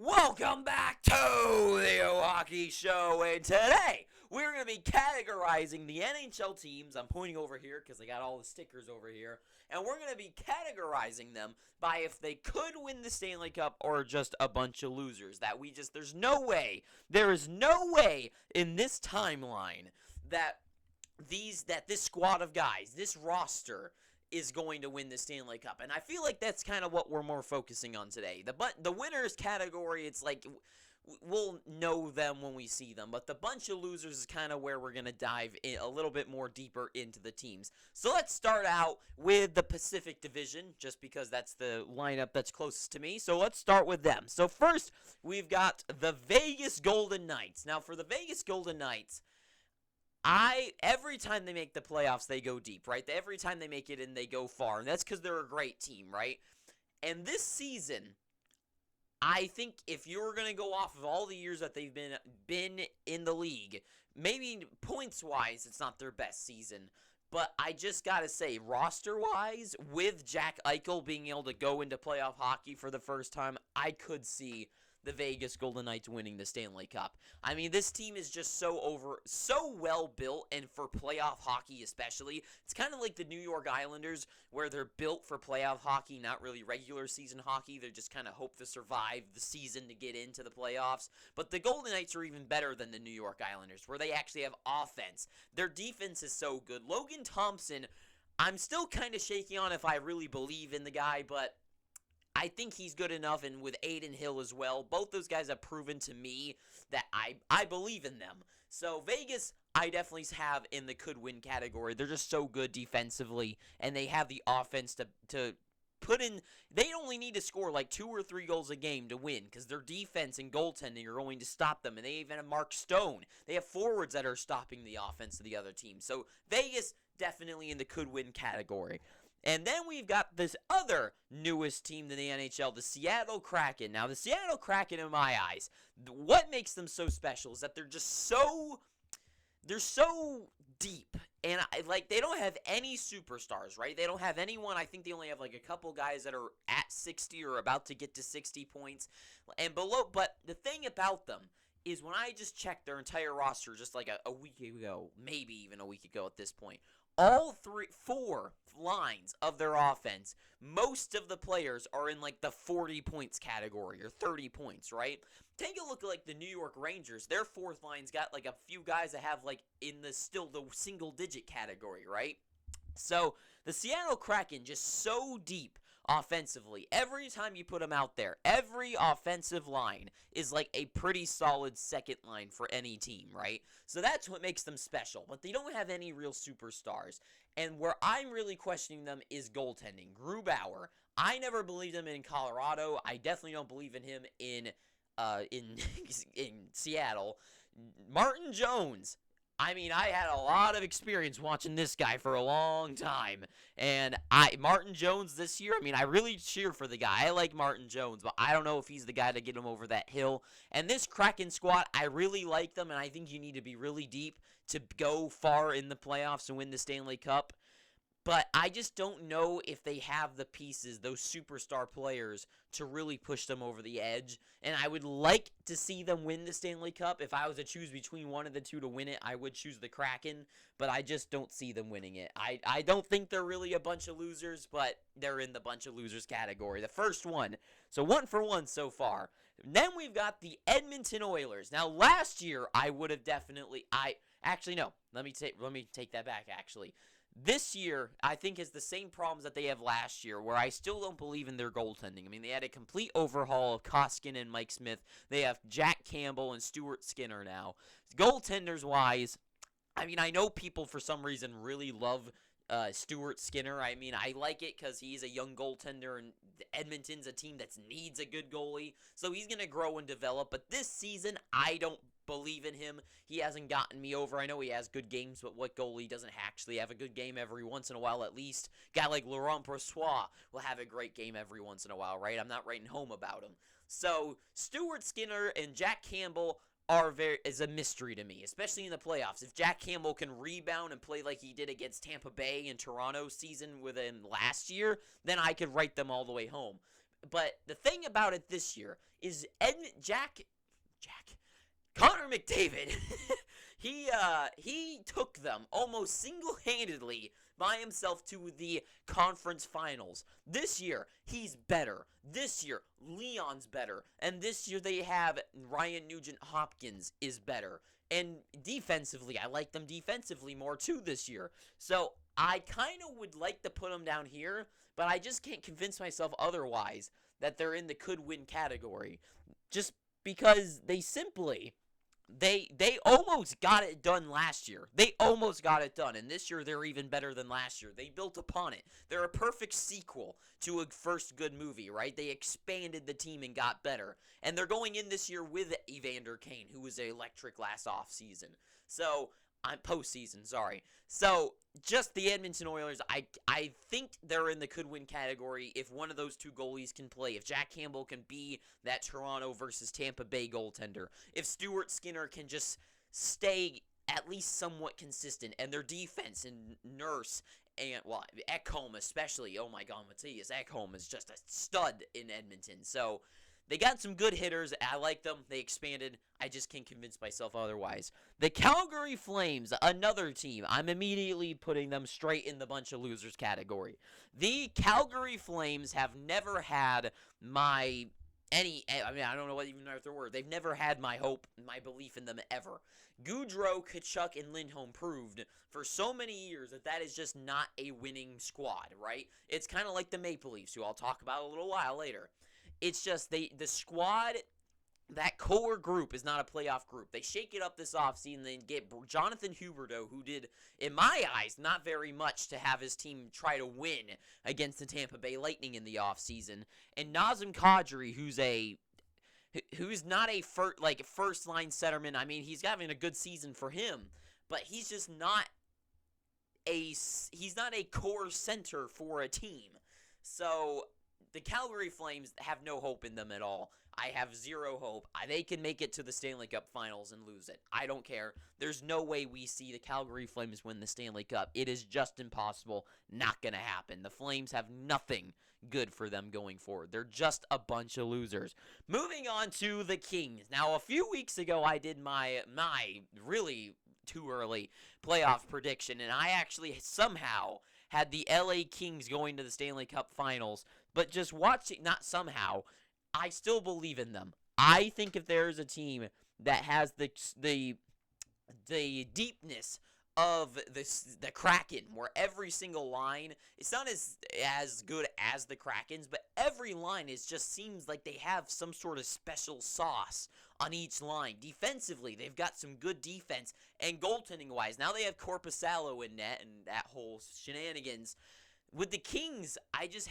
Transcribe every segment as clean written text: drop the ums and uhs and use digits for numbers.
Welcome back to the Hockey Show, and today we're going to be categorizing the NHL teams. I'm pointing over here because I got all the stickers over here, and we're going to be categorizing them by if they could win the Stanley Cup or just a bunch of losers. There is no way in this timeline that this squad of guys, this roster, is going to win the Stanley Cup. And I feel like that's kind of what we're more focusing on today. The winners category, it's like we'll know them when we see them. But the bunch of losers is kind of where we're going to dive in a little bit more deeper into the teams. So let's start out with the Pacific Division, just because that's the lineup that's closest to me. So let's start with them. So first, we've got the Vegas Golden Knights. Now, for the Vegas Golden Knights, every time they make the playoffs, they go deep, right? Every time they make it in, they go far, and that's because they're a great team, right? And this season, I think if you're going to go off of all the years that they've been in the league, maybe points-wise, it's not their best season, but I just got to say, roster-wise, with Jack Eichel being able to go into playoff hockey for the first time, I could see the Vegas Golden Knights winning the Stanley Cup. I mean, this team is just so well built, and for playoff hockey especially, it's kind of like the New York Islanders, where they're built for playoff hockey, not really regular season hockey. They just kind of hope to survive the season to get into the playoffs. But the Golden Knights are even better than the New York Islanders, where they actually have offense. Their defense is so good. Logan Thompson, I'm still kind of shaky on if I really believe in the guy, but I think he's good enough, and with Aiden Hill as well. Both those guys have proven to me that I believe in them. So Vegas, I definitely have in the could win category. They're just so good defensively, and they have the offense to put in. They only need to score like 2 or 3 goals a game to win, because their defense and goaltending are going to stop them. And they even have Mark Stone. They have forwards that are stopping the offense of the other team. So Vegas, definitely in the could win category. And then we've got this other newest team in the NHL, the Seattle Kraken. Now, the Seattle Kraken, in my eyes, what makes them so special is that they're so deep. And, they don't have any superstars, right? They don't have anyone. I think they only have, a couple guys that are at 60 or about to get to 60 points and below. But the thing about them is when I just checked their entire roster just a week ago, maybe even a week ago at this point, all 4 lines of their offense, most of the players are in the 40 points category or 30 points, right? Take a look at the New York Rangers. Their 4th line's got a few guys that have in the single digit category, right? So the Seattle Kraken just so deep offensively. Every time you put them out there, every offensive line is a pretty solid second line for any team, right? So that's what makes them special. But they don't have any real superstars. And where I'm really questioning them is goaltending. Grubauer, I never believed him in Colorado. I definitely don't believe in him in Seattle. Martin Jones, I mean, I had a lot of experience watching this guy for a long time. And Martin Jones this year, I mean, I really cheer for the guy. I like Martin Jones, but I don't know if he's the guy to get him over that hill. And this Kraken squad, I really like them, and I think you need to be really deep to go far in the playoffs and win the Stanley Cup. But I just don't know if they have the pieces, those superstar players, to really push them over the edge. And I would like to see them win the Stanley Cup. If I was to choose between one of the two to win it, I would choose the Kraken. But I just don't see them winning it. I don't think they're really a bunch of losers, but they're in the bunch of losers category. The first one. So 1 for 1 so far. Then we've got the Edmonton Oilers. Now, last year, I would have definitely... Actually, no. Let me take that back, actually. This year, I think, is the same problems that they have last year, where I still don't believe in their goaltending. I mean, they had a complete overhaul of Koskinen and Mike Smith. They have Jack Campbell and Stuart Skinner now. Goaltenders-wise, I mean, I know people for some reason really love Stuart Skinner. I mean, I like it because he's a young goaltender, and Edmonton's a team that needs a good goalie, so he's going to grow and develop. But this season, I don't believe in him. He hasn't gotten me over. I know he has good games, but what goalie doesn't actually have a good game every once in a while at least? A guy like Laurent Brossoit will have a great game every once in a while, right? I'm not writing home about him. So Stuart Skinner and Jack Campbell is a mystery to me, especially in the playoffs. If Jack Campbell can rebound and play like he did against Tampa Bay and Toronto season with him last year, then I could write them all the way home. But the thing about it this year is Connor McDavid, he took them almost single-handedly by himself to the conference finals. This year, he's better. This year, Leon's better. And this year they have Ryan Nugent-Hopkins is better. And defensively, I like them defensively more too this year. So I kind of would like to put them down here, but I just can't convince myself otherwise that they're in the could-win category. Just because they almost got it done last year. They almost got it done, and this year they're even better than last year. They built upon it. They're a perfect sequel to a first good movie, right? They expanded the team and got better. And they're going in this year with Evander Kane, who was electric last offseason. So, postseason, sorry. So, just the Edmonton Oilers, I think they're in the could-win category if one of those two goalies can play. If Jack Campbell can be that Toronto versus Tampa Bay goaltender. If Stuart Skinner can just stay at least somewhat consistent. And their defense and Nurse and, well, Ekholm especially. Oh my God, Matthias Ekholm is just a stud in Edmonton. So, they got some good hitters. I like them. They expanded. I just can't convince myself otherwise. The Calgary Flames, another team. I'm immediately putting them straight in the bunch of losers category. The Calgary Flames have never had I don't know even if they're word. They've never had my hope, my belief in them ever. Gaudreau, Tkachuk, and Lindholm proved for so many years that is just not a winning squad, right? It's kind of like the Maple Leafs, who I'll talk about a little while later. It's just the squad, that core group is not a playoff group. They shake it up this offseason. They get Jonathan Huberdeau, who did, in my eyes, not very much to have his team try to win against the Tampa Bay Lightning in the offseason. And Nazem Kadri, who's not a first-line centerman. I mean, he's having a good season for him, but he's just not he's not a core center for a team. So the Calgary Flames have no hope in them at all. I have zero hope. They can make it to the Stanley Cup Finals and lose it. I don't care. There's no way we see the Calgary Flames win the Stanley Cup. It is just impossible. Not going to happen. The Flames have nothing good for them going forward. They're just a bunch of losers. Moving on to the Kings. Now, a few weeks ago, I did my really too early playoff prediction, and I actually somehow had the LA Kings going to the Stanley Cup Finals. But just watching, not somehow, I still believe in them. I think if there's a team that has the deepness of the Kraken, where every single line, it's not as good as the Kraken's, but every line just seems like they have some sort of special sauce on each line. Defensively, they've got some good defense, and goaltending-wise, now they have Korpisalo in net and that whole shenanigans. With the Kings, I just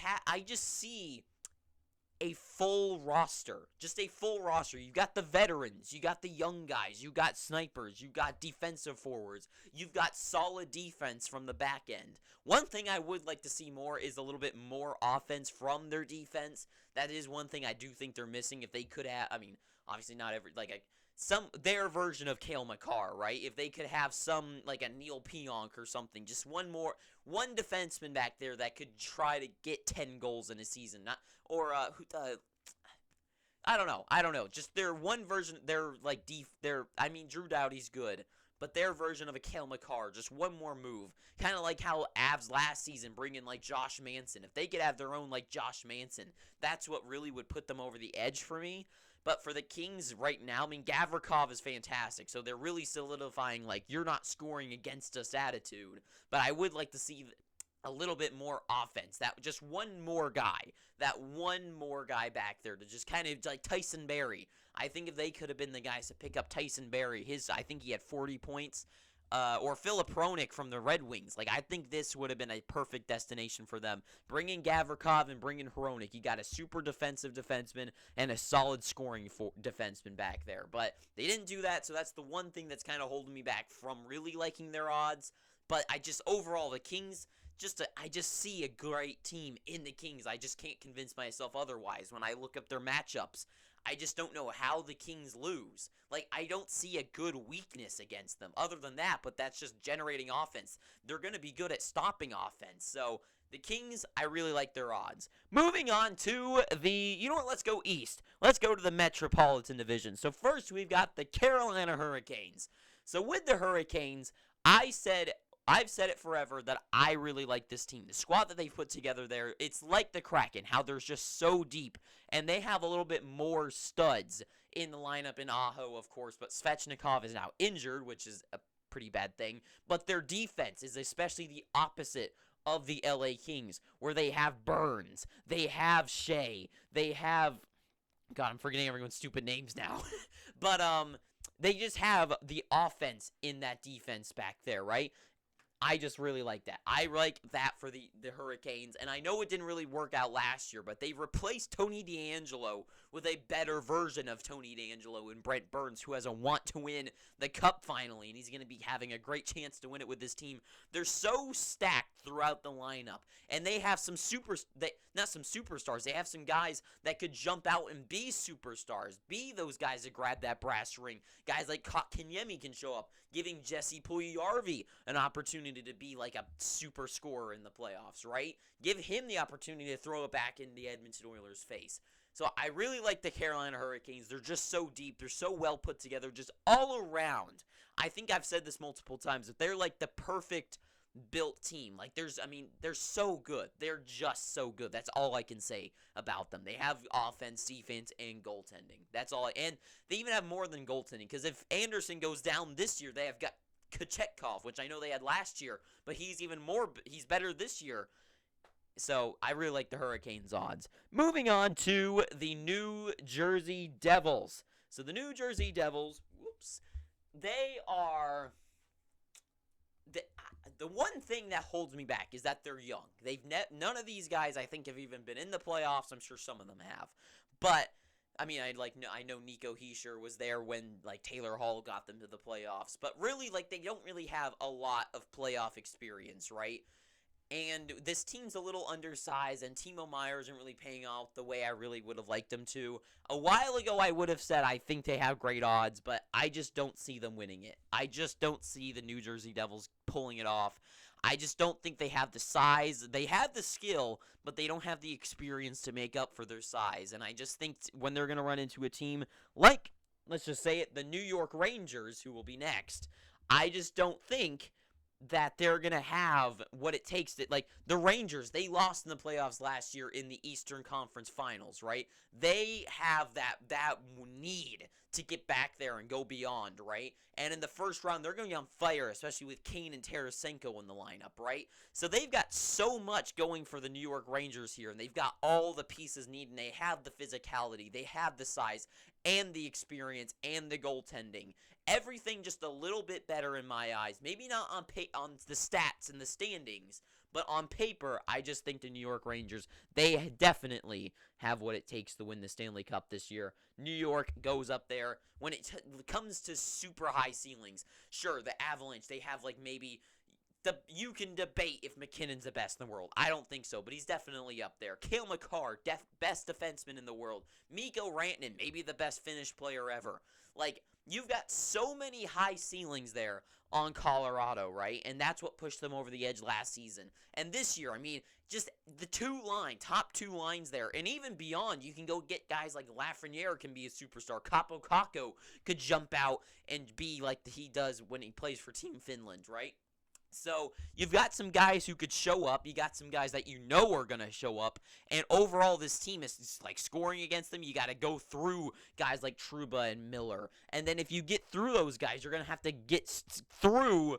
see a full roster. Just a full roster. You got the veterans. You got the young guys. You got snipers. You got defensive forwards. You've got solid defense from the back end. One thing I would like to see more is a little bit more offense from their defense. That is one thing I do think they're missing. If they could have, I mean, obviously not every, their version of Cale Makar, right? If they could have some, like a Neil Pionk or something, just one defenseman back there that could try to get 10 goals in a season, I don't know. Just their one version, Drew Doughty's good, but their version of a Cale Makar, just one more move. Kind of like how Avs last season bring in, Josh Manson. If they could have their own, Josh Manson, that's what really would put them over the edge for me. But for the Kings right now, Gavrikov is fantastic, so they're really solidifying, you're not scoring against us attitude. But I would like to see a little bit more offense. Just one more guy back there to just kind of like Tyson Barrie. I think if they could have been the guys to pick up Tyson Barrie, I think he had 40 points. Or Philip Hronik from the Red Wings. I think this would have been a perfect destination for them. Bringing Gavrikov and bringing Hronik. You got a super defensive defenseman and a solid scoring defenseman back there. But they didn't do that, so that's the one thing that's kind of holding me back from really liking their odds. But overall, the Kings, I just see a great team in the Kings. I just can't convince myself otherwise. When I look up their matchups, I just don't know how the Kings lose. I don't see a good weakness against them other than that, but that's just generating offense. They're going to be good at stopping offense. So The Kings, I really like their odds. Moving on to you know what, let's go east. Let's go to the Metropolitan Division. So first we've got the Carolina Hurricanes. So with the Hurricanes, I've said it forever that I really like this team. The squad that they've put together there, it's like the Kraken, how they're just so deep. And they have a little bit more studs in the lineup in Aho, of course, but Svechnikov is now injured, which is a pretty bad thing. But their defense is especially the opposite of the LA Kings, where they have Burns, they have Shea, they have, God, I'm forgetting everyone's stupid names now. But they just have the offense in that defense back there, right? I just really like that. I like that for the Hurricanes, and I know it didn't really work out last year, but they replaced Tony DeAngelo with a better version of Tony DeAngelo and Brent Burns, who has a want to win the Cup finally, and he's going to be having a great chance to win it with this team. They're so stacked throughout the lineup, and they have some not some superstars, they have some guys that could jump out and be superstars, be those guys that grab that brass ring. Guys like Kotkaniemi can show up, giving Jesse Puljujarvi an opportunity to be like a super scorer in the playoffs, right? Give him the opportunity to throw it back in the Edmonton Oilers' face. So I really like the Carolina Hurricanes. They're just so deep. They're so well put together, just all around. I think I've said this multiple times, that they're like the perfect built team. Like they're so good. They're just so good. That's all I can say about them. They have offense, defense, and goaltending. That's all. And they even have more than goaltending, because if Anderson goes down this year, they have got Kochetkov, which I know they had last year, but he's better this year. So I really like the Hurricanes' odds. Moving on to the New Jersey Devils. So the New Jersey Devils, they are... The one thing that holds me back is that they're young. None of these guys, I think, have even been in the playoffs. I'm sure some of them have. But, I mean, I know Nico Hischier was there when, like, Taylor Hall got them to the playoffs. But really, like, they don't really have a lot of playoff experience, right? And this team's a little undersized, and Timo Meier isn't really paying off the way I really would have liked them to. A while ago, I would have said I think they have great odds, but I just don't see them winning it. I just don't see the New Jersey Devils pulling it off. I just don't think they have the size. They have the skill, but they don't have the experience to make up for their size. And I just think when they're going to run into a team like, let's just say it, the New York Rangers, who will be next, I just don't think that they're going to have what it takes to, like, the Rangers, they lost in the playoffs last year in the Eastern Conference Finals, right? They have that need to get back there and go beyond, right? And in the first round, they're going to be on fire, especially with Kane and Tarasenko in the lineup, right? So they've got so much going for the New York Rangers here, and they've got all the pieces needed, and they have the physicality, they have the size, and the experience, and the goaltending. Everything just a little bit better in my eyes. Maybe not on the stats and the standings, but on paper, I just think the New York Rangers, they definitely have what it takes to win the Stanley Cup this year. New York goes up there. When it comes to super high ceilings, sure, the Avalanche, they have like maybe... You can debate if McKinnon's the best in the world. I don't think so, but he's definitely up there. Cale Makar, best defenseman in the world. Mikko Rantanen, maybe the best Finnish player ever. Like, you've got so many high ceilings there on Colorado, right? And that's what pushed them over the edge last season. And this year, I mean, just the top two lines there. And even beyond, you can go get guys like Lafreniere can be a superstar. Capo Kakko could jump out and be like he does when he plays for Team Finland, right? So, you've got some guys who could show up. You got some guys that you know are going to show up. And overall, this team is just like scoring against them. You got to go through guys like Trouba and Miller. And then if you get through those guys, you're going to have to get through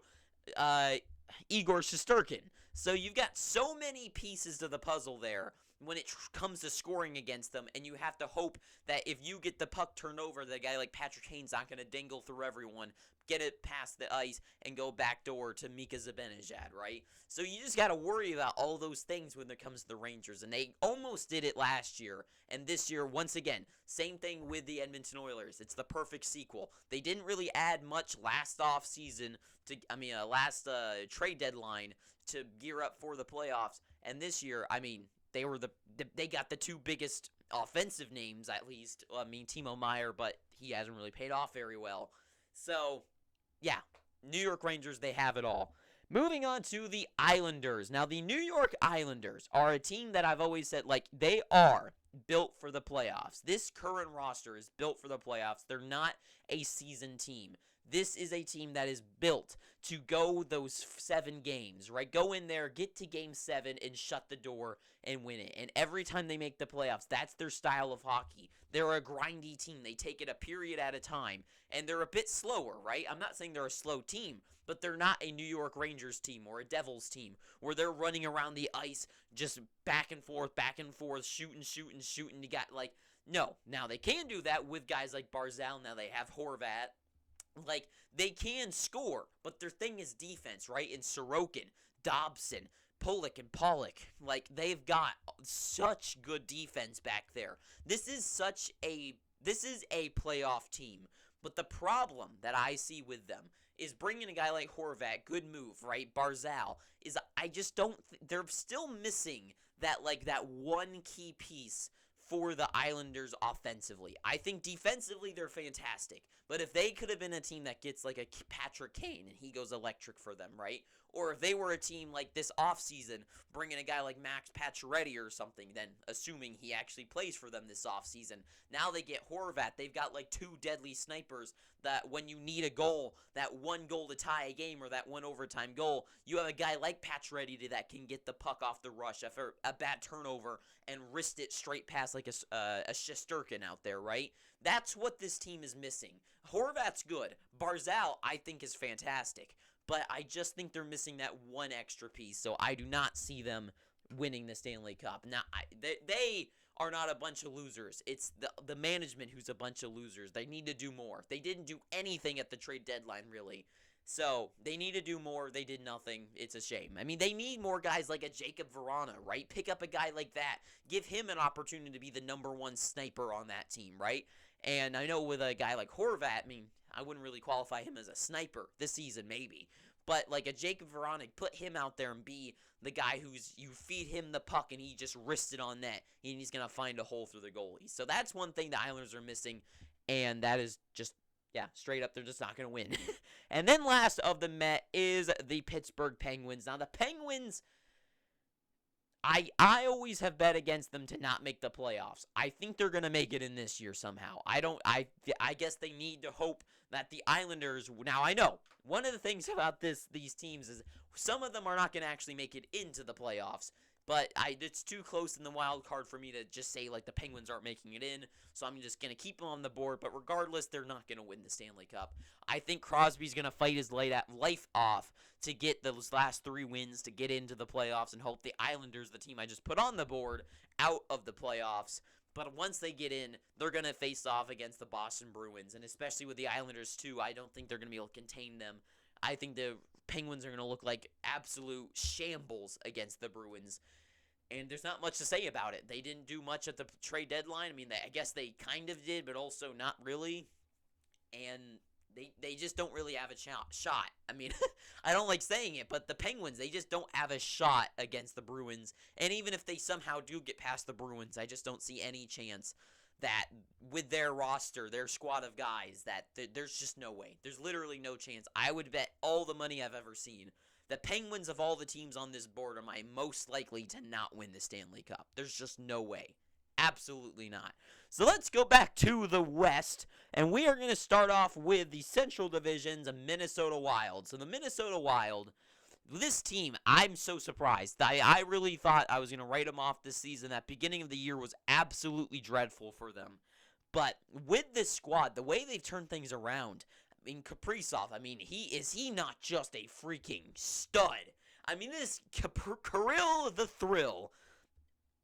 Igor Shesterkin. So, you've got so many pieces to the puzzle there when it comes to scoring against them, and you have to hope that if you get the puck turned over, the guy like Patrick Kane's not going to dingle through everyone, get it past the ice, and go backdoor to Mika Zibanejad, right? So you just got to worry about all those things when it comes to the Rangers, and they almost did it last year, and this year, once again, same thing with the Edmonton Oilers. It's the perfect sequel. They didn't really add much last trade deadline to gear up for the playoffs, and this year, I mean, they got the two biggest offensive names, at least. I mean, Timo Meier, but he hasn't really paid off very well. So, yeah, New York Rangers, they have it all. Moving on to the Islanders. Now, the New York Islanders are a team that I've always said, like, they are built for the playoffs. This current roster is built for the playoffs. They're not a seasoned team. This is a team that is built to go those 7 games, right? Go in there, get to game 7, and shut the door and win it. And every time they make the playoffs, that's their style of hockey. They're a grindy team. They take it a period at a time. And they're a bit slower, right? I'm not saying they're a slow team, but they're not a New York Rangers team or a Devils team where they're running around the ice just back and forth, shooting. You got, like, no. Now, they can do that with guys like Barzal. Now they have Horvat. Like, they can score, but their thing is defense, right? And Sorokin, Dobson, Pollock, and Pollock. Like, they've got such good defense back there. This is a playoff team. But the problem that I see with them is bringing a guy like Horvat, good move, right? Barzal, is I just don't, they're still missing that one key piece for the Islanders offensively. I think defensively they're fantastic, but if they could have been a team that gets like a Patrick Kane and he goes electric for them, right? Or if they were a team like this offseason, bringing a guy like Max Pacioretty or something, then assuming he actually plays for them this offseason, now they get Horvat. They've got like 2 deadly snipers that when you need a goal, that one goal to tie a game or that one overtime goal, you have a guy like Pacioretty that can get the puck off the rush after a bad turnover and wrist it straight past like a Shesterkin out there, right? That's what this team is missing. Horvat's good. Barzal, I think, is fantastic. But I just think they're missing that one extra piece, so I do not see them winning the Stanley Cup. Now, they are not a bunch of losers. It's the management who's a bunch of losers. They need to do more. They didn't do anything at the trade deadline, really. So, they need to do more. They did nothing. It's a shame. I mean, they need more guys like a Jacob Verana, right? Pick up a guy like that. Give him an opportunity to be the #1 sniper on that team, right? And I know with a guy like Horvat, I mean, I wouldn't really qualify him as a sniper this season, maybe. But like a Jacob Verana, put him out there and be the guy you feed him the puck and he just wrists it on net. And he's going to find a hole through the goalie. So that's one thing the Islanders are missing. And that is just, yeah, straight up, they're just not going to win. And then last of the Met is the Pittsburgh Penguins. Now the Penguins, I always have bet against them to not make the playoffs. I think they're going to make it in this year somehow. I guess they need to hope that the Islanders, now I know, one of the things about these teams is some of them are not going to actually make it into the playoffs, but it's too close in the wild card for me to just say like the Penguins aren't making it in, so I'm just going to keep them on the board, but regardless, they're not going to win the Stanley Cup. I think Crosby's going to fight his life off to get those last 3 wins to get into the playoffs and hope the Islanders, the team I just put on the board, out of the playoffs. But once they get in, they're going to face off against the Boston Bruins. And especially with the Islanders, too, I don't think they're going to be able to contain them. I think the Penguins are going to look like absolute shambles against the Bruins. And there's not much to say about it. They didn't do much at the trade deadline. I mean, I guess they kind of did, but also not really. And they just don't really have a shot. I mean, I don't like saying it, but the Penguins, they just don't have a shot against the Bruins. And even if they somehow do get past the Bruins, I just don't see any chance that with their roster, their squad of guys, that there's just no way. There's literally no chance. I would bet all the money I've ever seen. The Penguins of all the teams on this board are my most likely to not win the Stanley Cup. There's just no way. Absolutely not. So let's go back to the West, and we are going to start off with the Central Division's Minnesota Wild. So the Minnesota Wild, this team, I'm so surprised. I really thought I was going to write them off this season. That beginning of the year was absolutely dreadful for them. But with this squad, the way they've turned things around, I mean, Kaprizov, I mean, is he not just a freaking stud? I mean, this Kirill the Thrill,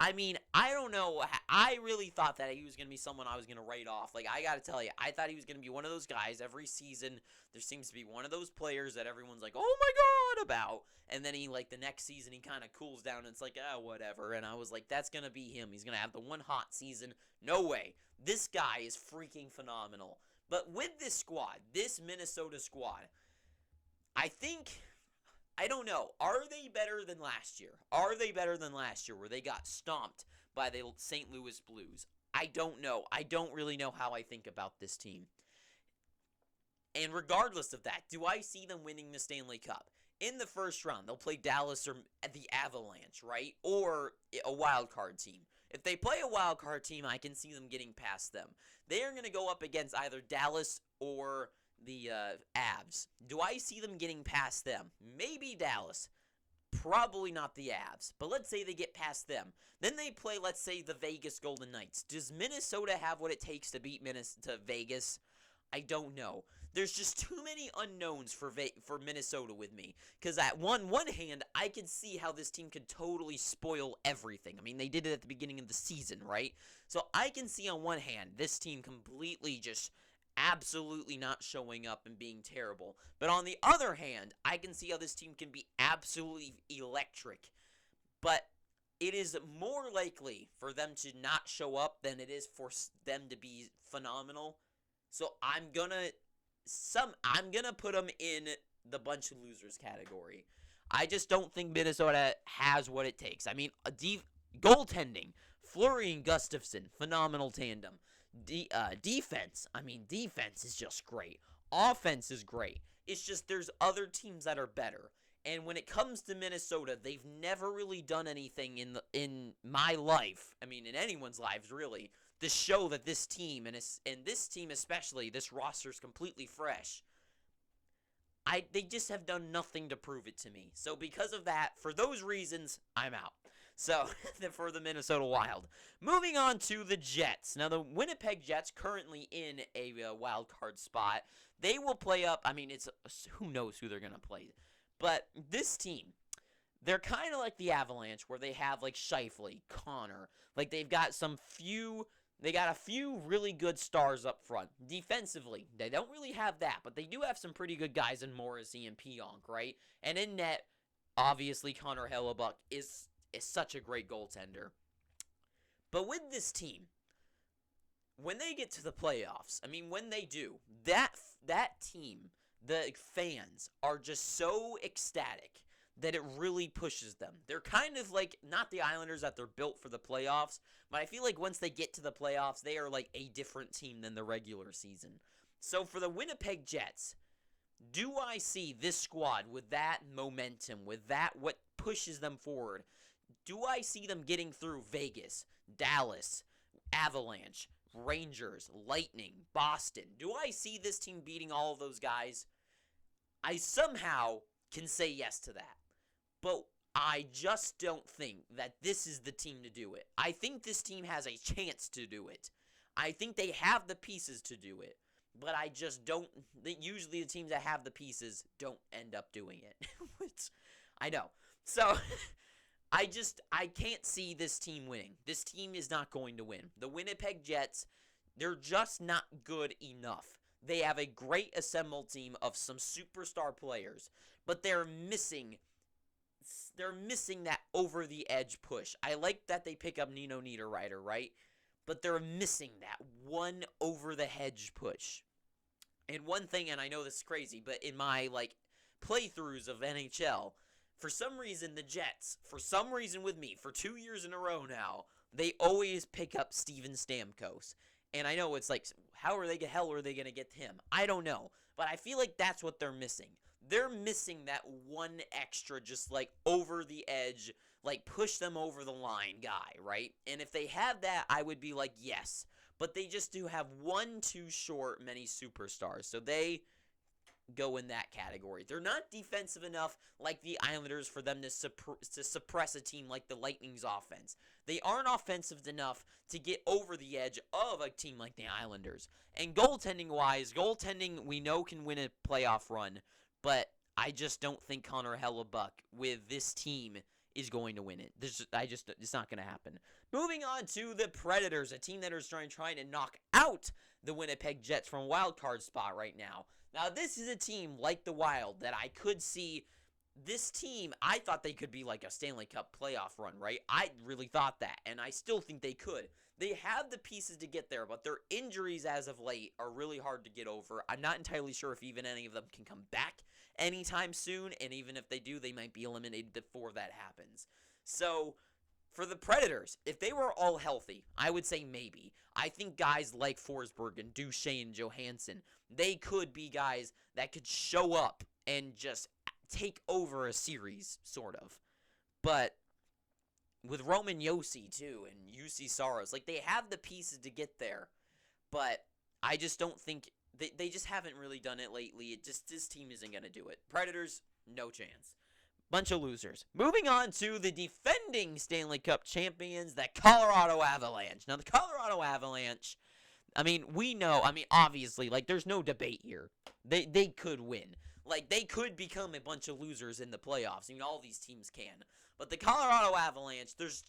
I mean, I don't know. I really thought that he was going to be someone I was going to write off. Like, I got to tell you, I thought he was going to be one of those guys. Every season, there seems to be one of those players that everyone's like, oh my God, about. And then the next season, he kind of cools down and it's like, whatever. And I was like, that's going to be him. He's going to have the one hot season. No way. This guy is freaking phenomenal. But with this squad, this Minnesota squad, I don't know. Are they better than last year? Are they better than last year where they got stomped by the St. Louis Blues? I don't know. I don't really know how I think about this team. And regardless of that, do I see them winning the Stanley Cup? in the first round, they'll play Dallas or the Avalanche, right? Or a wild card team. If they play a wild card team, I can see them getting past them. They are going to go up against either Dallas or the Avs. Do I see them getting past them? Maybe Dallas. Probably not the Avs. But let's say they get past them. Then they play, let's say, the Vegas Golden Knights. Does Minnesota have what it takes to beat Vegas? I don't know. There's just too many unknowns for Minnesota with me. Because at one hand, I can see how this team could totally spoil everything. I mean, they did it at the beginning of the season, right? So I can see on one hand, this team completely just absolutely not showing up and being terrible. But on the other hand, I can see how this team can be absolutely electric. But it is more likely for them to not show up than it is for them to be phenomenal. So I'm gonna put them in the bunch of losers category. I just don't think Minnesota has what it takes. I mean, goaltending, Fleury and Gustafsson, phenomenal tandem. Defense, defense is just great. Offense is great. It's just there's other teams that are better. And when it comes to Minnesota, they've never really done anything in my life, in anyone's lives really, to show that this team, and this team especially, this roster is completely fresh. They just have done nothing to prove it to me. So because of that, for those reasons, I'm out. So, for the Minnesota Wild. Moving on to the Jets. Now, the Winnipeg Jets, currently in a wild card spot, they will play up, who knows who they're going to play. But this team, they're kind of like the Avalanche, where they have, like, Scheifele, Connor. Like, they've got a few really good stars up front. Defensively, they don't really have that, but they do have some pretty good guys in Morrissey and Pionk, right? And in net, obviously, Connor Hellebuck is such a great goaltender. But with this team, when they get to the playoffs, when they do, that team, the fans are just so ecstatic that it really pushes them. They're kind of like, not the Islanders that they're built for the playoffs, but I feel like once they get to the playoffs, they are like a different team than the regular season. So for the Winnipeg Jets, do I see this squad with that momentum, with that what pushes them forward? Do I see them getting through Vegas, Dallas, Avalanche, Rangers, Lightning, Boston? Do I see this team beating all of those guys? I somehow can say yes to that. But I just don't think that this is the team to do it. I think this team has a chance to do it. I think they have the pieces to do it. But I just don't. Usually the teams that have the pieces don't end up doing it. Which, I know. So, I can't see this team winning. This team is not going to win. The Winnipeg Jets, they're just not good enough. They have a great assembled team of some superstar players, but they're missing that over-the-edge push. I like that they pick up Nino Niederreiter, right? But they're missing that one over-the-hedge push. And one thing, and I know this is crazy, but in my, playthroughs of NHL, for some reason, the Jets, for some reason with me, for 2 years in a row now, they always pick up Steven Stamkos. And I know it's like, how are they going to get him? I don't know. But I feel like that's what they're missing. They're missing that one extra, just over the edge, push them over the line guy, right? And if they have that, I would be like, yes. But they just do have one too short many superstars. So they go in that category. They're not defensive enough like the Islanders for them to suppress a team like the Lightning's offense. They aren't offensive enough to get over the edge of a team like the Islanders. And goaltending-wise, we know can win a playoff run, but I just don't think Connor Hellebuck with this team is going to win it. It's not going to happen. Moving on to the Predators, a team that is trying to knock out the Winnipeg Jets from a wild card spot right now. Now, this is a team like the Wild that I could see. This team, I thought they could be like a Stanley Cup playoff run, right? I really thought that, and I still think they could. They have the pieces to get there, but their injuries as of late are really hard to get over. I'm not entirely sure if even any of them can come back anytime soon, and even if they do, they might be eliminated before that happens. So, for the Predators, if they were all healthy, I would say maybe. I think guys like Forsberg and Duchesne and Johansson, they could be guys that could show up and just take over a series, sort of. But with Roman Yossi, too, and UC Saros, like, they have the pieces to get there. But I just don't think they just haven't really done it lately. This team isn't going to do it. Predators, no chance. Bunch of losers. Moving on to the defending Stanley Cup champions, the Colorado Avalanche. Now, the Colorado Avalanche, we know, obviously, like, there's no debate here. They could win. Like, they could become a bunch of losers in the playoffs. All these teams can. But the Colorado Avalanche, there's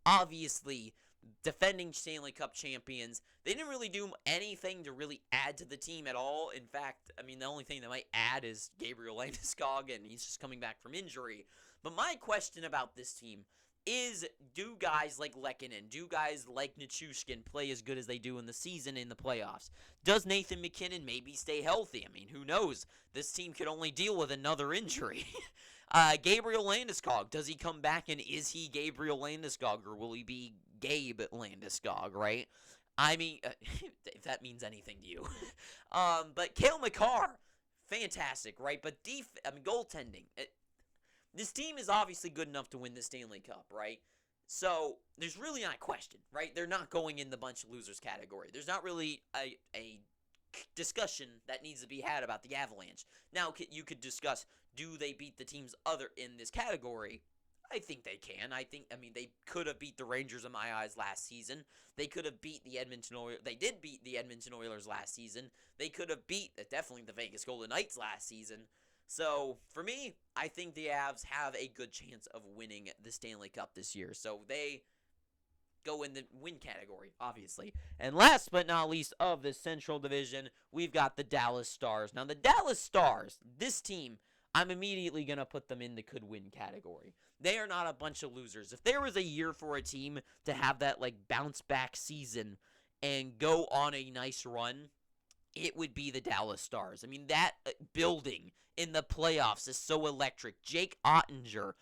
obviously defending Stanley Cup champions. They didn't really do anything to really add to the team at all. In fact, the only thing they might add is Gabriel Landeskog, and he's just coming back from injury. But my question about this team is, do guys like Lehkonen, do guys like Nichushkin play as good as they do in the season in the playoffs? Does Nathan MacKinnon maybe stay healthy? Who knows? This team could only deal with another injury. Gabriel Landeskog, does he come back, and is he Gabriel Landeskog, or will he be Gabe Landeskog, right? If that means anything to you. But Cale Makar, fantastic, right? But goaltending. This team is obviously good enough to win the Stanley Cup, right? So, there's really not a question, right? They're not going in the bunch of losers category. There's not really a discussion that needs to be had about the Avalanche. Now, you could discuss, do they beat the teams other in this category? I think they can. They could have beat the Rangers in my eyes last season. They could have beat the Edmonton Oilers. They did beat the Edmonton Oilers last season. They could have beat, definitely, the Vegas Golden Knights last season. So, for me, I think the Avs have a good chance of winning the Stanley Cup this year. So, they go in the win category, obviously. And last but not least of the Central Division, we've got the Dallas Stars. Now, the Dallas Stars, this team, I'm immediately going to put them in the could win category. They are not a bunch of losers. If there was a year for a team to have that, bounce back season and go on a nice run, it would be the Dallas Stars. That building in the playoffs is so electric. Jake Otter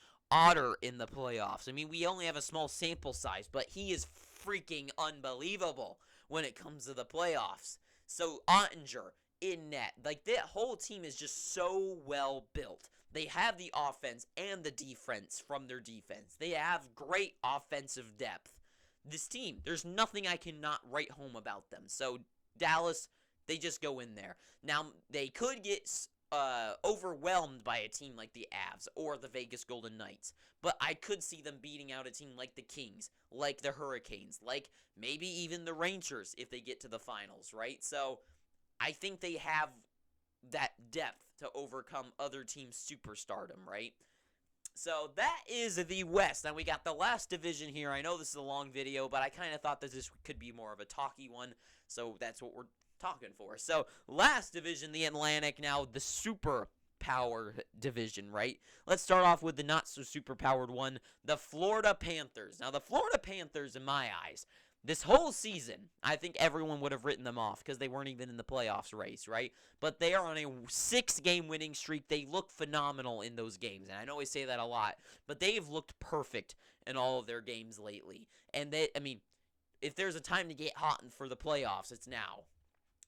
in the playoffs. We only have a small sample size, but he is freaking unbelievable when it comes to the playoffs. So, Ottinger in net. That whole team is just so well built. They have the offense and the defense from their defense. They have great offensive depth. This team, there's nothing I cannot write home about them. So, Dallas, they just go in there. Now, they could get overwhelmed by a team like the Avs or the Vegas Golden Knights, but I could see them beating out a team like the Kings, like the Hurricanes, like maybe even the Rangers if they get to the finals, right? So, I think they have that depth to overcome other teams' superstardom, right? So that is the West. Now we got the last division here. I know this is a long video, but I kind of thought that this could be more of a talky one, so that's what we're talking for. So last division, the Atlantic. Now the super power division, right? Let's start off with the not so super powered one, the Florida Panthers. Now the Florida Panthers, in my eyes, this whole season, I think everyone would have written them off because they weren't even in the playoffs race, right? But they are on a 6-game winning streak. They look phenomenal in those games, and I know I say that a lot, but they've looked perfect in all of their games lately. And if there's a time to get hot for the playoffs, it's now.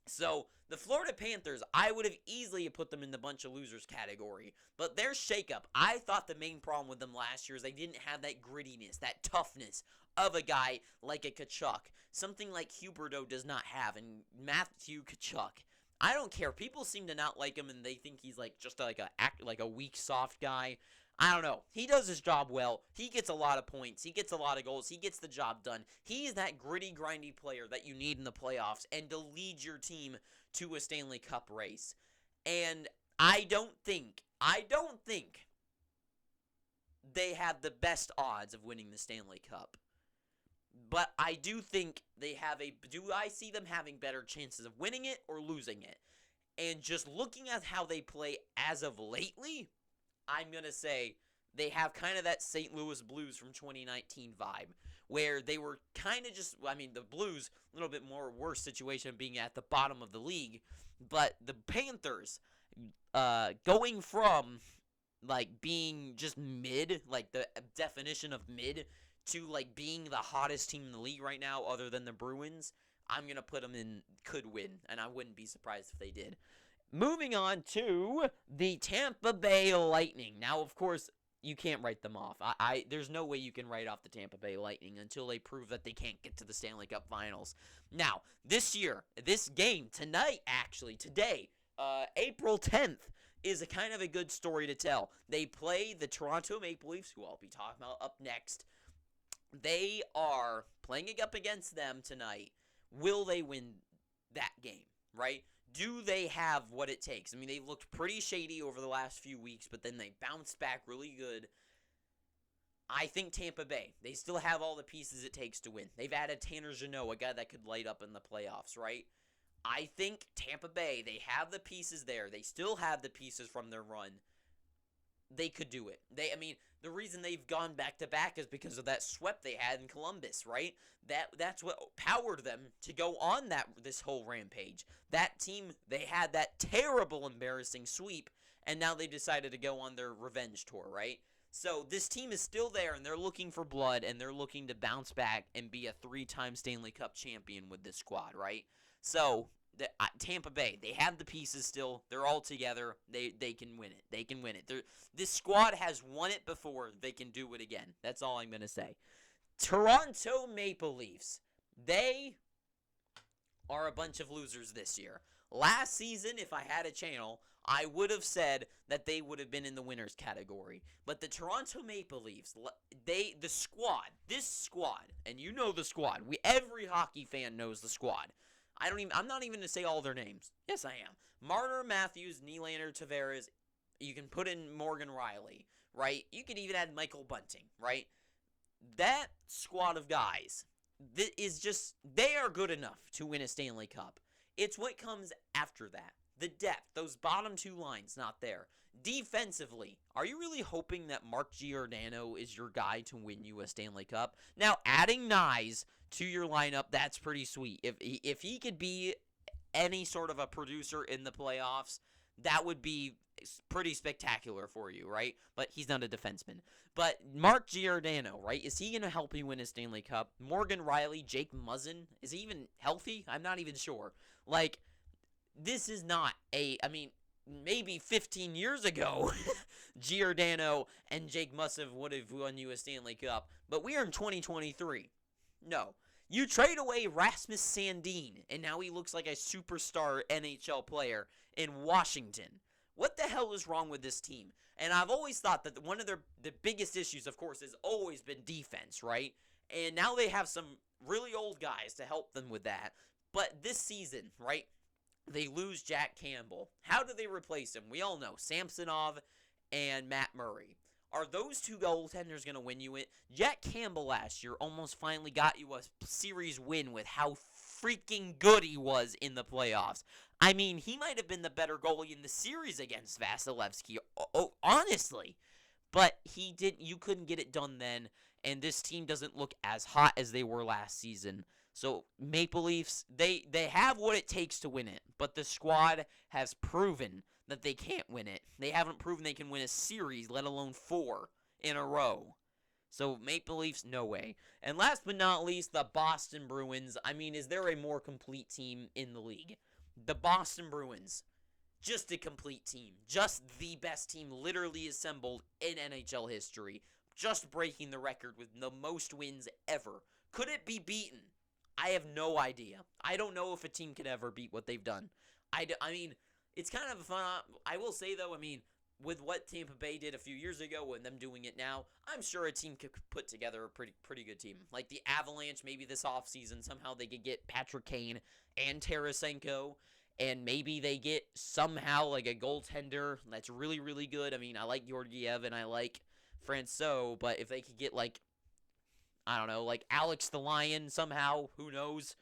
So, the Florida Panthers, I would have easily put them in the bunch of losers category. But their shakeup, I thought the main problem with them last year is they didn't have that grittiness, that toughness of a guy like a Tkachuk. Something like Huberdeau does not have. And Matthew Tkachuk, I don't care. People seem to not like him and they think he's just a weak, soft guy. I don't know. He does his job well. He gets a lot of points. He gets a lot of goals. He gets the job done. He is that gritty, grindy player that you need in the playoffs and to lead your team to a Stanley Cup race. And I don't think they have the best odds of winning the Stanley Cup. But I do think do I see them having better chances of winning it or losing it? And just looking at how they play as of lately, I'm going to say they have kind of that St. Louis Blues from 2019 vibe, where they were kind of just, the Blues, a little bit more worse situation being at the bottom of the league, but the Panthers, going from, being just mid, the definition of mid, to, being the hottest team in the league right now other than the Bruins, I'm going to put them in could win, and I wouldn't be surprised if they did. moving on to the Tampa Bay Lightning. Now, of course, you can't write them off. There's no way you can write off the Tampa Bay Lightning until they prove that they can't get to the Stanley Cup Finals. Now, this year, this game, tonight, actually, today, April 10th, is a kind of a good story to tell. They play the Toronto Maple Leafs, who I'll be talking about up next. They are playing up against them tonight. Will they win that game, right? Do they have what it takes? I mean, they looked pretty shady over the last few weeks, but then they bounced back really good. I think Tampa Bay, they still have all the pieces it takes to win. They've added Tanner Jeannot, a guy that could light up in the playoffs, right? I think Tampa Bay, they have the pieces there. They still have the pieces from their run. They could do it. The reason they've gone back-to-back is because of that sweep they had in Columbus, right? That's what powered them to go on this whole rampage. That team, they had that terrible, embarrassing sweep, and now they've decided to go on their revenge tour, right? So this team is still there, and they're looking for blood, and they're looking to bounce back and be a 3-time Stanley Cup champion with this squad, right? So Tampa Bay, they have the pieces still. They're all together. They can win it. They can win it. This squad has won it before. They can do it again. That's all I'm going to say. Toronto Maple Leafs, they are a bunch of losers this year. Last season, if I had a channel, I would have said that they would have been in the winners category. But the Toronto Maple Leafs, this squad, and you know the squad. Every hockey fan knows the squad. I'm not even going to say all their names. Yes, I am. Marner, Matthews, Nylander, Tavares. You can put in Morgan Riley, right? You could even add Michael Bunting, right? That squad of guys, they are good enough to win a Stanley Cup. It's what comes after that. The depth, those bottom two lines, not there. Defensively, are you really hoping that Mark Giordano is your guy to win you a Stanley Cup? Now, adding Nyes to your lineup, that's pretty sweet. If he could be any sort of a producer in the playoffs, that would be pretty spectacular for you, right? But he's not a defenseman. But Mark Giordano, right? Is he going to help you win a Stanley Cup? Morgan Riley, Jake Muzzin, is he even healthy? I'm not even sure. This is not maybe 15 years ago, Giordano and Jake Muzzin would have won you a Stanley Cup. But we are in 2023. No. You trade away Rasmus Sandin, and now he looks like a superstar NHL player in Washington. What the hell is wrong with this team? And I've always thought that one of the biggest issues, of course, has always been defense, right? And now they have some really old guys to help them with that. But this season, right, they lose Jack Campbell. How do they replace him? We all know Samsonov and Matt Murray. Are those two goaltenders going to win you it? Jack Campbell last year almost finally got you a series win with how freaking good he was in the playoffs. I mean, he might have been the better goalie in the series against Vasilevsky, honestly. But you couldn't get it done then, and this team doesn't look as hot as they were last season. So, Maple Leafs, they have what it takes to win it, but the squad has proven that they can't win it. They haven't proven they can win a series, let alone 4 in a row. So, Maple Leafs, no way. And last but not least, the Boston Bruins. I mean, is there a more complete team in the league? The Boston Bruins, just a complete team. Just the best team literally assembled in NHL history. Just breaking the record with the most wins ever. Could it be beaten? I have no idea. I don't know if a team could ever beat what they've done. I mean, it's kind of fun. I will say, though, with what Tampa Bay did a few years ago and them doing it now, I'm sure a team could put together a pretty good team. Like the Avalanche, maybe this offseason, somehow they could get Patrick Kane and Tarasenko, and maybe they get somehow like a goaltender that's really, really good. I mean, I like Georgiev and I like Francois, but if they could get I don't know, like Alex the Lion somehow, who knows?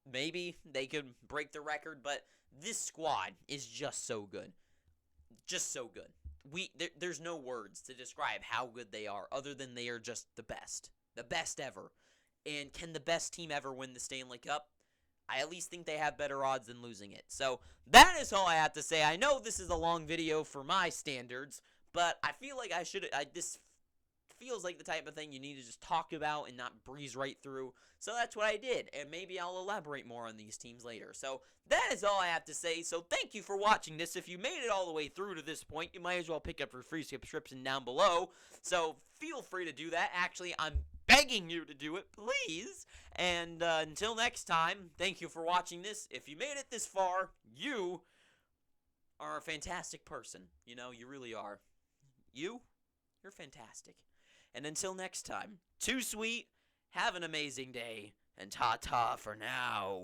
Maybe they could break the record, but this squad is just so good. Just so good. There's no words to describe how good they are, other than they are just the best. The best ever. And can the best team ever win the Stanley Cup? I at least think they have better odds than losing it. So, that is all I have to say. I know this is a long video for my standards, but I feel like this feels like the type of thing you need to just talk about and not breeze right through. So that's what I did, and maybe I'll elaborate more on these teams later. So that is all I have to say. So thank you for watching this. If you made it all the way through to this point, you might as well pick up your free subscription down below. So feel free to do that. Actually, I'm begging you to do it, please. And until next time, thank you for watching this. If you made it this far, you are a fantastic person. You know, you really are. You're fantastic. And until next time, too sweet, have an amazing day, and ta-ta for now.